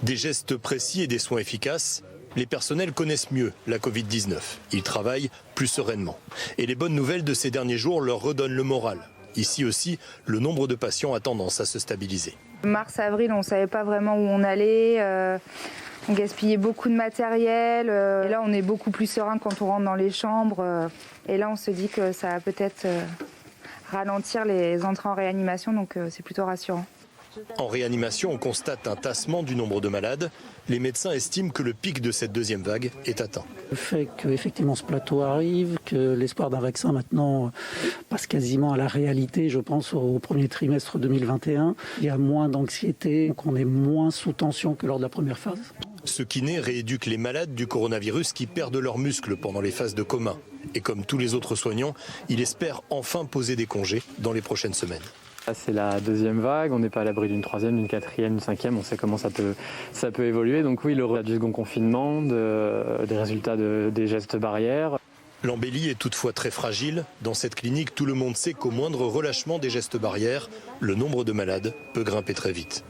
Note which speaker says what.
Speaker 1: Des gestes précis et des soins efficaces, les personnels connaissent mieux la Covid-19. Ils travaillent plus sereinement. Et les bonnes nouvelles de ces derniers jours leur redonnent le moral. Ici aussi, le nombre de patients a tendance à se stabiliser.
Speaker 2: Mars-avril, on ne savait pas vraiment où on allait. On gaspillait beaucoup de matériel. Et là, on est beaucoup plus serein quand on rentre dans les chambres. Et là, on se dit que ça va peut-être ralentir les entrées en réanimation. Donc, c'est plutôt rassurant.
Speaker 1: En réanimation, on constate un tassement du nombre de malades. Les médecins estiment que le pic de cette deuxième vague est atteint.
Speaker 3: Le fait qu'effectivement ce plateau arrive, que l'espoir d'un vaccin maintenant passe quasiment à la réalité, je pense au premier trimestre 2021, il y a moins d'anxiété, donc on est moins sous tension que lors de la première phase.
Speaker 1: Ce kiné rééduque les malades du coronavirus qui perdent leurs muscles pendant les phases de coma. Et comme tous les autres soignants, il espère enfin poser des congés dans les prochaines semaines.
Speaker 4: C'est la deuxième vague, on n'est pas à l'abri d'une troisième, d'une quatrième, d'une cinquième, on sait comment ça peut évoluer. Donc oui, le du second confinement, des résultats des gestes barrières.
Speaker 1: L'embellie est toutefois très fragile. Dans cette clinique, tout le monde sait qu'au moindre relâchement des gestes barrières, le nombre de malades peut grimper très vite.